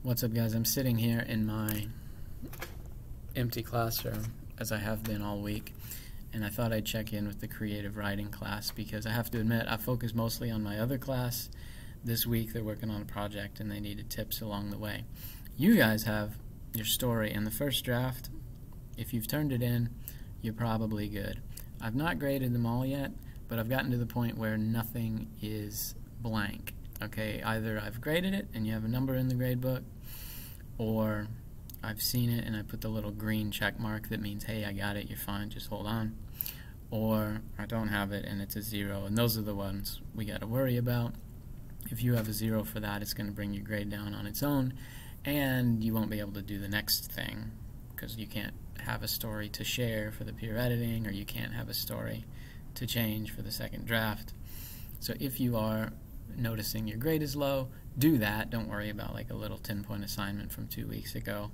What's up, guys? I'm sitting here in my empty classroom, as I have been all week, and I thought I'd check in with the creative writing class because I have to admit I focused mostly on my other class. This week they're working on a project and they needed tips along the way. You guys have your story in the first draft. If you've turned it in, you're probably good. I've not graded them all yet, but I've gotten to the point where nothing is blank. Okay, either I've graded it and you have a number in the grade book, or I've seen it and I put the little green check mark that means, hey, I got it, you're fine, just hold on. Or I don't have it and it's a 0, and those are the ones we got to worry about. If you have a 0 for that, it's going to bring your grade down on its own, and you won't be able to do the next thing because you can't have a story to share for the peer editing, or you can't have a story to change for the second draft. So if you are noticing your grade is low, do that. Don't worry about like a little 10-point assignment from 2 weeks ago.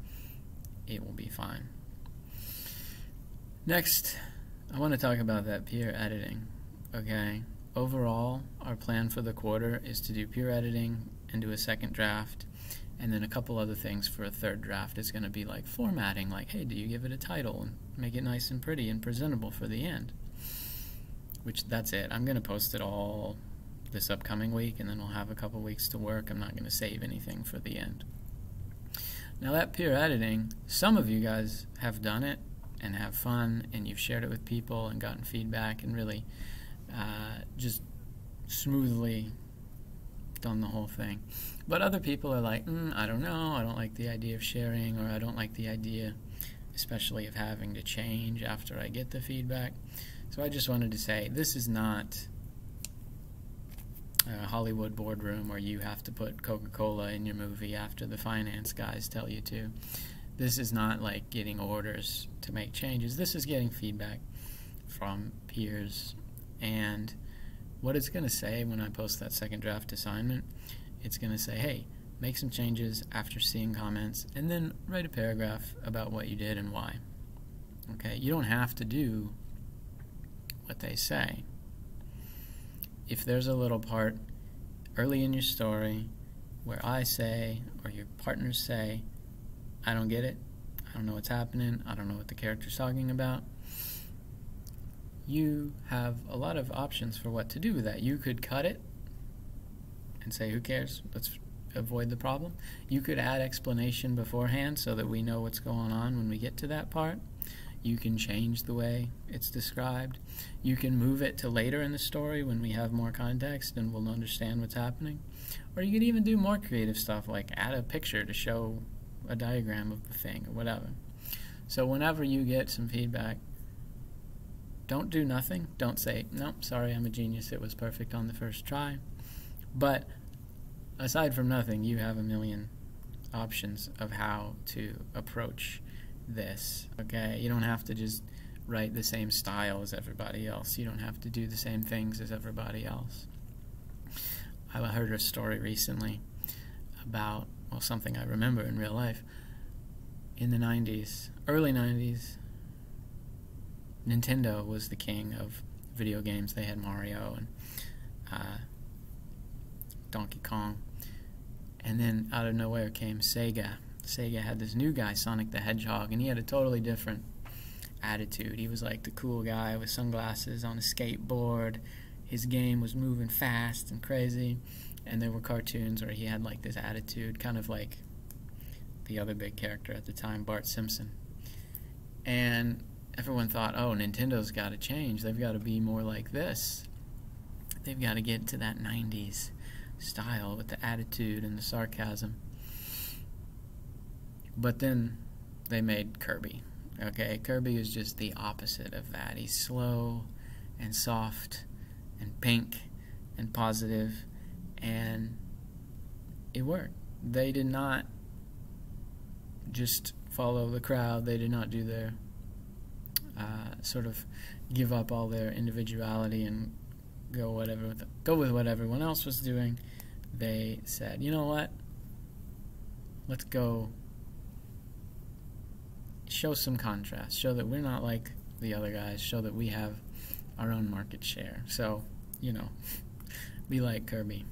It will be fine. Next, I want to talk about that peer editing. Okay, overall, our plan for the quarter is to do peer editing and do a second draft, and then a couple other things for a third draft. Is going to be like formatting, like, hey, do you give it a title and make it nice and pretty and presentable for the end? Which, that's it. I'm going to post it all this upcoming week, and then we'll have a couple weeks to work. I'm not going to save anything for the end. Now, that peer editing, some of you guys have done it and have fun, and you've shared it with people and gotten feedback and really just smoothly done the whole thing. But other people are like, I don't know, I don't like the idea of sharing, or I don't like the idea especially of having to change after I get the feedback. So I just wanted to say, this is not a Hollywood boardroom where you have to put Coca-Cola in your movie after the finance guys tell you to. This is not like getting orders to make changes. This is getting feedback from peers. And what it's going to say when I post that second draft assignment, it's going to say, hey, make some changes after seeing comments, and then write a paragraph about what you did and why. Okay, you don't have to do what they say. If there's a little part early in your story where I say, or your partners say, I don't get it, I don't know what's happening, I don't know what the character's talking about, you have a lot of options for what to do with that. You could cut it and say, who cares, let's avoid the problem. You could add explanation beforehand so that we know what's going on when we get to that part. You can change the way it's described. You can move it to later in the story when we have more context and we'll understand what's happening. Or you could even do more creative stuff, like add a picture to show a diagram of the thing or whatever. So whenever you get some feedback, don't do nothing. Don't say, nope, sorry, I'm a genius, it was perfect on the first try. But aside from nothing, you have a million options of how to approach this. Okay, you don't have to just write the same style as everybody else. You don't have to do the same things as everybody else. I heard a story recently about, well, something I remember in real life. In the 90s, early 90s, Nintendo was the king of video games. They had Mario and Donkey Kong. And then out of nowhere came Sega. Sega had this new guy, Sonic the Hedgehog, and he had a totally different attitude. He was like the cool guy with sunglasses on a skateboard. His game was moving fast and crazy, and there were cartoons where he had like this attitude, kind of like the other big character at the time, Bart Simpson. And everyone thought, oh, Nintendo's got to change. They've got to be more like this. They've got to get to that 90s style with the attitude and the sarcasm. But then they made Kirby. Okay, Kirby is just the opposite of that. He's slow and soft and pink and positive, and it worked. They did not just follow the crowd. They did not do their sort of give up all their individuality and go with what everyone else was doing. They said, you know what? Let's go show some contrast, show that we're not like the other guys, show that we have our own market share. So, you know, be like Kirby.